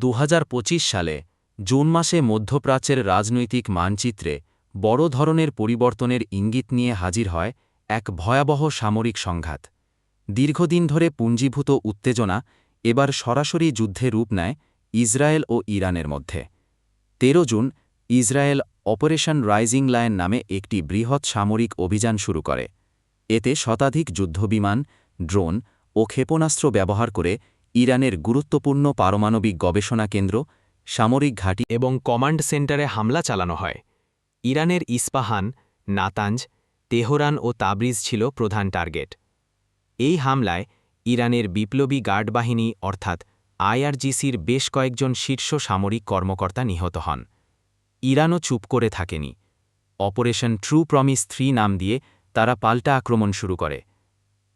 2025 সালে জুন মাসে মধ্যপ্রাচ্যের রাজনৈতিক মানচিত্রে বড় ধরনের পরিবর্তনের ইঙ্গিত নিয়ে হাজির হয় এক ভয়াবহ সামরিক সংঘাত। দীর্ঘদিন ধরে পুঞ্জীভূত উত্তেজনা এবার সরাসরি যুদ্ধে রূপ নেয় ইসরায়েল ও ইরানের মধ্যে। 13 June Israel operation rising lion নামে একটি বৃহৎ সামরিক অভিযান শুরু করে। এতে শতাধিক যুদ্ধবিমান, ড্রোন ও ক্ষেপণাস্ত্র ব্যবহার করে ইরানের গুরুত্বপূর্ণ পারমাণবিক গবেষণা কেন্দ্র, সামরিক ঘাঁটি এবং কমান্ড সেন্টারে হামলা চালানো হয়। ইরানের ইস্পাহান, নাতাঞ্জ, তেহরান ও তাবরিজ ছিল প্রধান টার্গেট। এই হামলায় ইরানের বিপ্লবী গার্ড বাহিনী অর্থাৎ আইআরজিসির বেশ কয়েকজন শীর্ষ সামরিক কর্মকর্তা নিহত হন। ইরানও চুপ করে থাকেনি। অপারেশন ট্রু প্রমিস 3 নাম দিয়ে তারা পাল্টা আক্রমণ শুরু করে।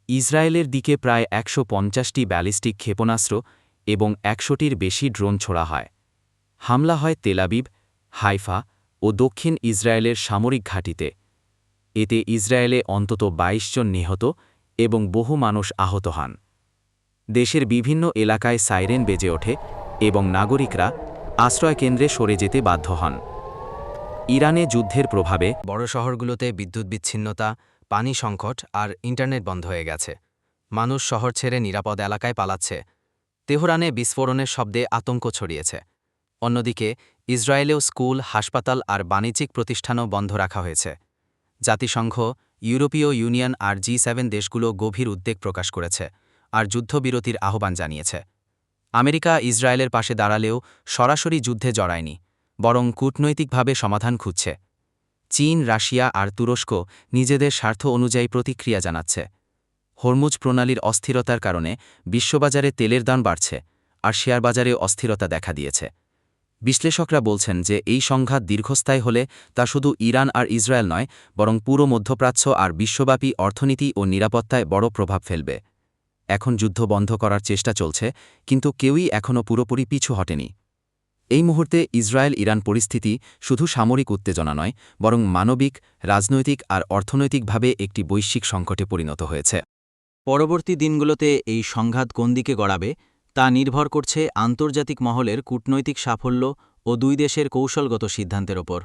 ইসরায়েলের দিকে প্রায় 150টি ব্যালিস্টিক ক্ষেপণাস্ত্র এবং 100টির বেশি ড্রোন ছোড়া হয়। হামলা হয় তেলাবিব, হাইফা ও দক্ষিণ ইসরায়েলের সামরিক ঘাঁটিতে। এতে ইসরায়েলে অন্তত 22 জন নিহত এবং বহু মানুষ আহত হন। দেশের বিভিন্ন এলাকায় সাইরেন বেজে ওঠে এবং নাগরিকরা আশ্রয়কেন্দ্রে সরে যেতে বাধ্য হন। ইরানে যুদ্ধের প্রভাবে বড় শহরগুলোতে বিদ্যুৎ বিচ্ছিন্নতা, পানি সংকট আর ইন্টারনেট বন্ধ হয়ে গেছে। মানুষ শহর ছেড়ে নিরাপদ এলাকায় পালাচ্ছে। তেহরানে বিস্ফোরণের শব্দে আতঙ্ক ছড়িয়েছে। অন্যদিকে ইসরায়েলেও স্কুল, হাসপাতাল আর বাণিজ্যিক প্রতিষ্ঠানও বন্ধ রাখা হয়েছে। জাতিসংঘ, ইউরোপীয় ইউনিয়ন আর G7 দেশগুলো গভীর উদ্বেগ প্রকাশ করেছে আর যুদ্ধবিরতির আহ্বান জানিয়েছে। আমেরিকা ইসরায়েলের পাশে দাঁড়ালেও সরাসরি যুদ্ধে জড়ায়নি, বরং কূটনৈতিকভাবে সমাধান খুঁজছে। চীন, রাশিয়া আর তুরস্ক নিজেদের স্বার্থ অনুযায়ী প্রতিক্রিয়া জানাচ্ছে। হরমুজ প্রণালীর অস্থিরতার কারণে বিশ্ববাজারে তেলের দাম বাড়ছে আর শেয়ার বাজারেও অস্থিরতা দেখা দিয়েছে। বিশ্লেষকরা বলছেন যে এই সংঘাত দীর্ঘস্থায়ী হলে তা শুধু ইরান আর ইসরায়েল নয়, বরং পুরো মধ্যপ্রাচ্য আর বিশ্বব্যাপী অর্থনীতি ও নিরাপত্তায় বড় প্রভাব ফেলবে। এখন যুদ্ধ বন্ধ করার চেষ্টা চলছে, কিন্তু কেউই এখনও পুরোপুরি পিছু হটেনি। এই মুহূর্তে ইসরায়েল-ইরান পরিস্থিতি শুধু সামরিক উত্তেজনা নয়, বরং মানবিক, রাজনৈতিক আর অর্থনৈতিকভাবে একটি বৈশ্বিক সংকটে পরিণত হয়েছে। পরবর্তী দিনগুলোতে এই সংঘাত কোন দিকে গড়াবে তা নির্ভর করছে আন্তর্জাতিক মহলের কূটনৈতিক সাফল্য ও দুই দেশের কৌশলগত সিদ্ধান্তের ওপর।